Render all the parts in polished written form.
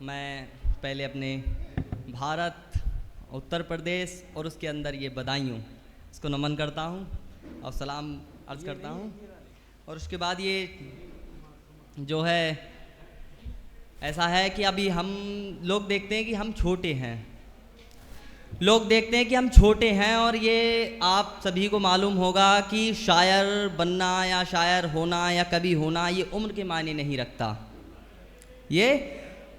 मैं पहले अपने भारत, उत्तर प्रदेश और उसके अंदर ये बदायूं इसको नमन करता हूँ और सलाम अर्ज़ करता हूँ। और उसके बाद ये जो है ऐसा है कि अभी हम लोग देखते हैं कि हम छोटे हैं, लोग देखते हैं कि हम छोटे हैं और ये आप सभी को मालूम होगा कि शायर बनना या शायर होना या कवि होना ये उम्र के मायने नहीं रखता। ये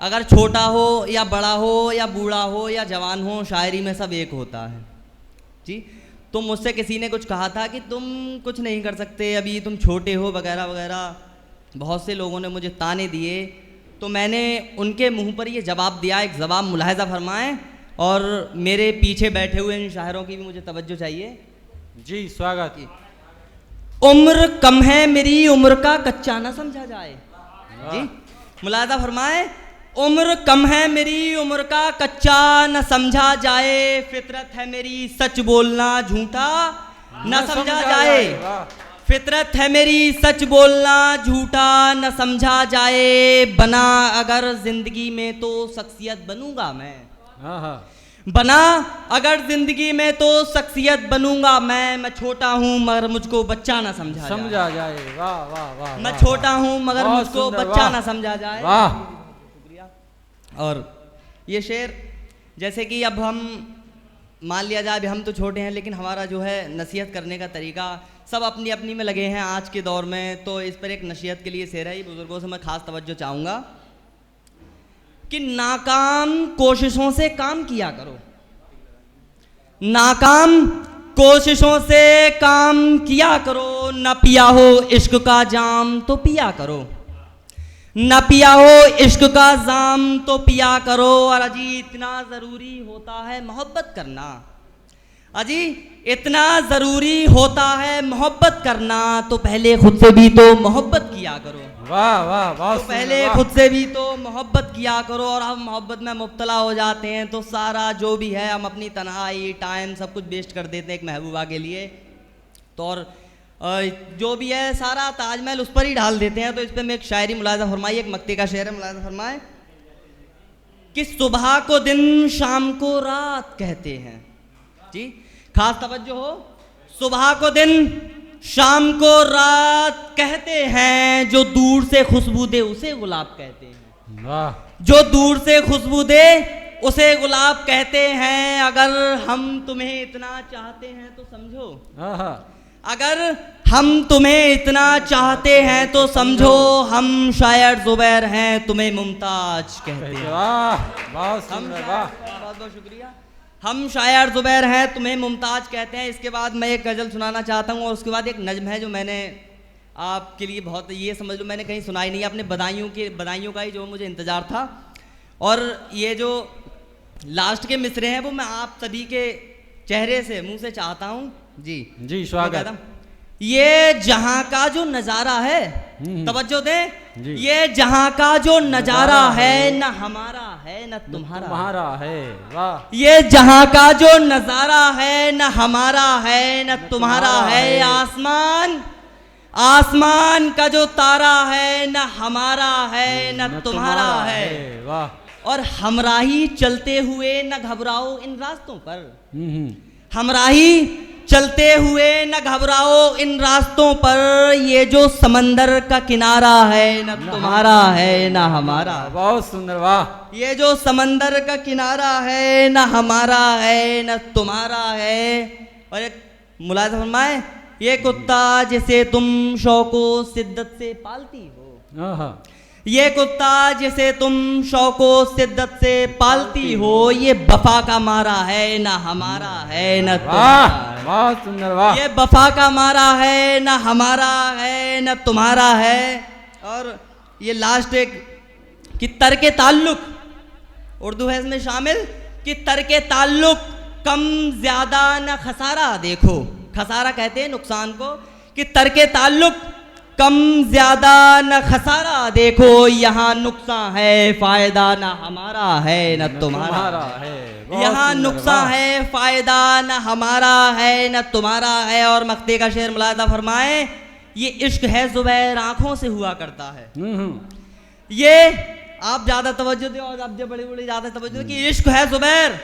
अगर छोटा हो या बड़ा हो या बूढ़ा हो या जवान हो, शायरी में सब एक होता है जी। तो मुझसे किसी ने कुछ कहा था कि तुम कुछ नहीं कर सकते, अभी तुम छोटे हो वगैरह वगैरह, बहुत से लोगों ने मुझे ताने दिए। तो मैंने उनके मुंह पर ये जवाब दिया, एक जवाब मुलाहिज़ा फरमाएं और मेरे पीछे बैठे हुए इन शायरों की भी मुझे तवज्जो चाहिए जी। स्वागत। उम्र कम है मेरी, उम्र का कच्चा ना समझा जाए जी। मुलाहिज़ा फरमाएं, उम्र कम है मेरी, उम्र का कच्चा न समझा जाए, फितरत है मेरी सच बोलना झूठा न समझा जाए, फितरत है मेरी सच बोलना झूठा न समझा जाए, बना अगर जिंदगी में तो शख्सियत बनूंगा मैं, बना अगर जिंदगी में तो शख्सियत बनूंगा मैं छोटा हूँ मगर मुझको बच्चा ना समझा जाए। वाह वाह वाह। मैं छोटा हूँ मगर मुझको बच्चा ना समझा जाए। वाह। और ये शेर जैसे कि अब हम मान लिया जाए, अभी हम तो छोटे हैं लेकिन हमारा जो है नसीहत करने का तरीका सब अपनी अपनी में लगे हैं आज के दौर में। तो इस पर एक नसीहत के लिए शेर है, ये बुजुर्गों से मैं खास तवज्जो चाहूँगा कि नाकाम कोशिशों से काम किया करो, नाकाम कोशिशों से काम किया करो, न पिया हो इश्क का जाम तो पिया करो, न पिया हो इश्क का जाम तो पिया करो। और अजी इतना ज़रूरी होता है मोहब्बत करना, अजी इतना ज़रूरी होता है मोहब्बत करना, तो पहले खुद से भी तो मोहब्बत किया करो। वाह वाह वाह। तो पहले खुद से भी तो मोहब्बत किया करो। और हम मोहब्बत में मुब्तला हो जाते हैं तो सारा जो भी है हम अपनी तन्हाई टाइम सब कुछ वेस्ट कर देते हैं एक महबूबा के लिए। तो और जो भी है सारा ताजमहल उस पर ही डाल देते हैं। तो इस पर मैं एक शायरी मुलाहिज़ा फरमाई, एक मक्ते का शेर है, मुलाहिज़ा फरमाए कि सुबह को दिन शाम को रात कहते हैं जी, खास तवज्जो हो, सुबह को दिन शाम को रात कहते हैं, जो दूर से खुशबू दे उसे गुलाब कहते हैं। वाह। जो दूर से खुशबू दे उसे गुलाब कहते हैं। अगर हम तुम्हें इतना चाहते हैं तो समझो, अगर हम तुम्हें इतना चाहते हैं तो समझो, हम शायर जुबैर हैं तुम्हें मुमताज कहते हैं। वाह बहुत सुंदर। वाह बहुत बहुत शुक्रिया। हम शायर जुबैर हैं तुम्हें मुमताज कहते हैं। इसके बाद मैं एक गज़ल सुनाना चाहता हूँ और उसके बाद एक नज़्म है जो मैंने आपके लिए बहुत, ये समझ लो मैंने कहीं सुनाई नहीं, अपने बदायूं का ही जो मुझे इंतज़ार था। और ये जो लास्ट के मिसरे हैं वो मैं आप सभी के चेहरे से मुंह से चाहता हूँ जी। जी स्वागत। ये जहाँ का जो नज़ारा है, तवज्जो दें, ये जहाँ का जो नज़ारा है न हमारा है न तुम्हारा है। वाह। ये जहाँ का जो नज़ारा है न हमारा है न तुम्हारा है, आसमान आसमान का जो तारा है न हमारा है न तुम्हारा है। वाह। और हमराही चलते हुए न घबराओ इन रास्तों पर, हमराही चलते हुए न घबराओ इन रास्तों पर, ये जो समंदर का किनारा है न तुम्हारा है न हमारा। बहुत सुंदर। वाह। ये जो समंदर का किनारा है न हमारा है न तुम्हारा है। और एक मुलाहिज़ा फरमाए, ये कुत्ता जिसे तुम शौको शिद्दत से पालती हो, ये कुत्ता जिसे तुम शौको शिद्दत से पालती हो, ये वफा का मारा है न हमारा है न तुम्हारा। बहुत सुंदर। वाह। ये वफा का मारा है न हमारा है न तुम्हारा है। और ये लास्ट एक कि तर्के ताल्लुक, उर्दू है इसमें शामिल, कि तर्के ताल्लुक कम ज्यादा न खसारा देखो, खसारा कहते हैं नुकसान को, कि तर्के ताल्लुक कम ज्यादा न खसारा देखो, यहाँ नुकसान है फायदा न हमारा है न तुम्हारा है, यहाँ नुकसान है फायदा न हमारा है न तुम्हारा है। और मक्ते का शेर मुलाहिज़ा फरमाए, ये इश्क है जुबैर आंखों से हुआ करता है, ये आप ज्यादा तवज्जो दो और आप जो बड़े बड़े ज्यादा तवज्जो दो कि इश्क है जुबैर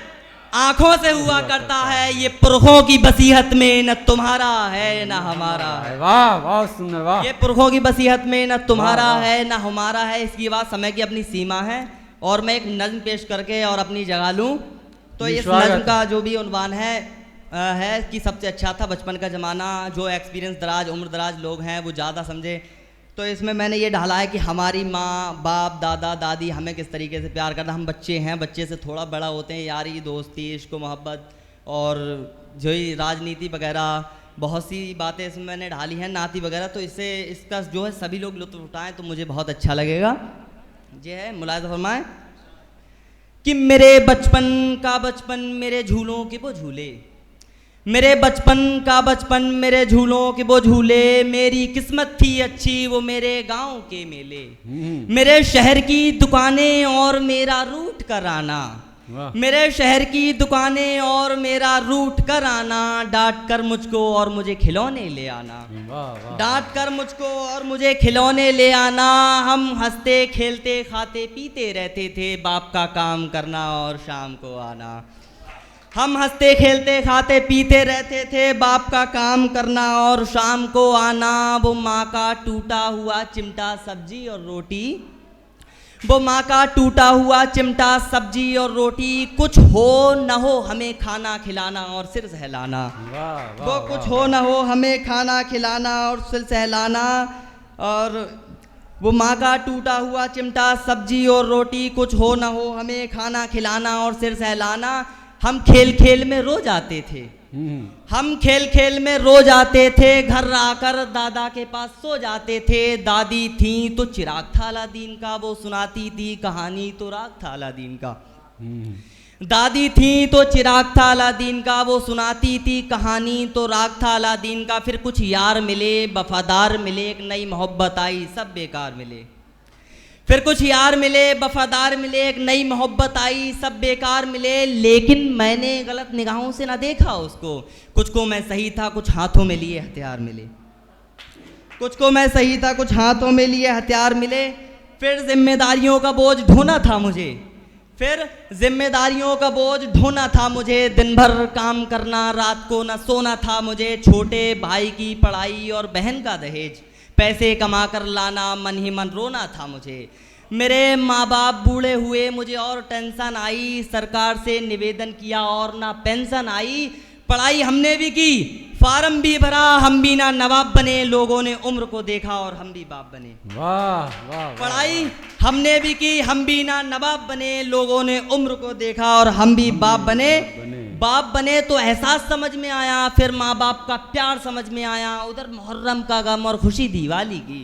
आंखों से हुआ करता है, ये पुरखों की बसीहत में न तुम्हारा है न हमारा है। वाह बहुत सुंदर वाह। ये पुरखों की बसीहत में न तुम्हारा है न हमारा है। इसकी बात समय की अपनी सीमा है और मैं एक नज्म पेश करके और अपनी जगह लूं तो इस नज्म का जो भी उन्वान है कि सबसे अच्छा था बचपन का ज़माना। जो एक्सपीरियंस दराज उम्र दराज लोग हैं वो ज़्यादा समझे। तो इसमें मैंने ये ढाला है कि हमारी माँ बाप दादा दादी हमें किस तरीके से प्यार करता। हम बच्चे हैं, बच्चे से थोड़ा बड़ा होते हैं, यारी दोस्ती इश्क मोहब्बत और जो ही राजनीति वगैरह बहुत सी बातें इसमें मैंने ढाली हैं, नाती वगैरह। तो इससे इसका जो है सभी लोग लुत्फ़ उठाएं तो मुझे बहुत अच्छा लगेगा। ये है मुलाहिज़ा फरमाएं कि मेरे बचपन का बचपन मेरे झूलों के वो झूले, मेरे बचपन का बचपन मेरे झूलों के वो झूले, मेरी किस्मत थी अच्छी वो मेरे गांव के मेले, मेरे शहर की दुकानें और मेरा रूट कर आना, मेरे शहर की दुकानें और मेरा रूट कर आना, डांट कर मुझको और मुझे खिलौने ले आना, डांट कर मुझको और मुझे खिलौने ले आना। हम हंसते खेलते खाते पीते रहते थे, बाप का काम करना और शाम को आना। हम हंसते खेलते खाते पीते रहते थे, बाप का काम करना और शाम को आना। वो माँ का टूटा हुआ चिमटा सब्जी और रोटी, वो माँ का टूटा हुआ चिमटा सब्जी और रोटी, कुछ हो न हो हमें खाना खिलाना और सिर सहलाना। वो कुछ हो न हो हमें खाना खिलाना और सिर सहलाना। और वो माँ का टूटा हुआ चिमटा सब्जी और रोटी, कुछ हो न हो हमें खाना खिलाना और सिर सहलाना। हम खेल खेल में रो जाते थे, हम खेल खेल में रो जाते थे, घर आकर दादा के पास सो जाते थे। दादी थी तो चिराग था अलादीन का, वो सुनाती थी कहानी तो राग था अलादीन का। दादी थी तो चिराग था अलादीन का, वो सुनाती थी कहानी तो राग था अलादीन का। फिर कुछ यार मिले वफादार मिले, एक नई मोहब्बत आई सब बेकार मिले। फिर कुछ यार मिले वफादार मिले, एक नई मोहब्बत आई सब बेकार मिले। लेकिन मैंने गलत निगाहों से ना देखा उसको, कुछ को मैं सही था कुछ हाथों में लिए हथियार मिले, कुछ को मैं सही था कुछ हाथों में लिए हथियार मिले। फिर जिम्मेदारियों का बोझ ढोना था मुझे, फिर जिम्मेदारियों का बोझ ढोना था मुझे। दिन भर काम करना रात को न सोना था मुझे। छोटे भाई की पढ़ाई और बहन का दहेज, पैसे कमा कर लाना मन ही मन रोना था मुझे। मेरे माँ बाप बूढ़े हुए मुझे और टेंशन आई, सरकार से निवेदन किया और ना पेंशन आई। पढ़ाई हमने भी की फार्म भी भरा, हम भी ना नवाब बने, लोगों ने उम्र को देखा और हम भी बाप बने। वाह वाह। पढ़ाई हमने भी की हम भी ना नवाब बने, लोगों ने उम्र को देखा और हम भी बाप बने। बाप बने तो एहसास समझ में आया, फिर माँ बाप का प्यार समझ में आया। उधर मुहर्रम का गम और खुशी दिवाली की,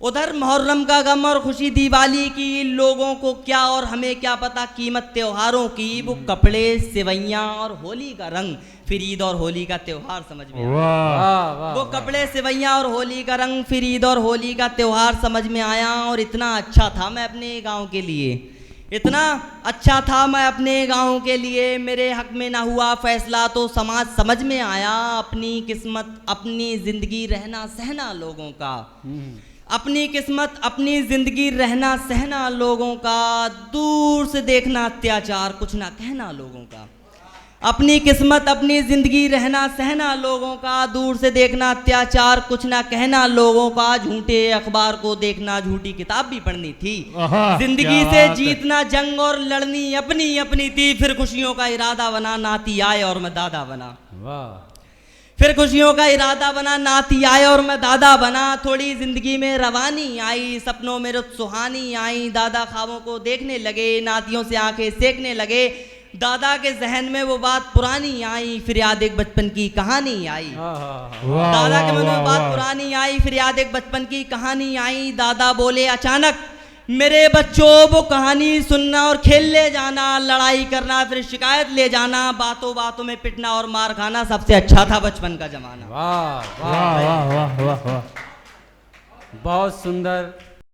उधर मुहर्रम का गम और खुशी दिवाली की। लोगों को क्या और हमें क्या पता कीमत त्योहारों की। वो कपड़े सिवैयाँ और होली का रंग, फिर ईद और होली का त्योहार समझ में आया। वो कपड़े सिवैयाँ और होली का रंग, फिर ईद और होली का त्योहार समझ में आया। और इतना अच्छा था मैं अपने गाँव के लिए, इतना अच्छा था मैं अपने गाँव के लिए। मेरे हक में ना हुआ फैसला तो समाज समझ में आया। अपनी किस्मत अपनी ज़िंदगी रहना सहना लोगों का, अपनी किस्मत अपनी ज़िंदगी रहना सहना लोगों का। दूर से देखना अत्याचार कुछ ना कहना लोगों का। अपनी किस्मत अपनी ज़िंदगी रहना सहना लोगों का। दूर से देखना अत्याचार कुछ ना कहना लोगों का। झूठे अखबार को देखना, झूठी किताब भी पढ़नी थी। जिंदगी से जीतना जंग और लड़नी अपनी अपनी थी। फिर खुशियों का इरादा बना, नाती आए और मैं दादा बना। फिर खुशियों का इरादा बना, नाती आए और मैं दादा बना। थोड़ी ज़िंदगी में रवानी आई, सपनों में रुत सुहानी आई। दादा ख्वाबों को देखने लगे, नातियों से आंखें सेकने लगे। दादा के जहन में वो बात पुरानी आई, फिर याद एक बचपन की कहानी आई। दादा के मन में बात पुरानी आई, फिर याद एक बचपन की कहानी आई। दादा बोले अचानक, मेरे बच्चों वो कहानी सुनना और खेल ले जाना, लड़ाई करना फिर शिकायत ले जाना, बातों बातों में पिटना और मार खाना सबसे अच्छा था बचपन का जमाना। वाह वाह वाह वाह वाह, बहुत सुंदर।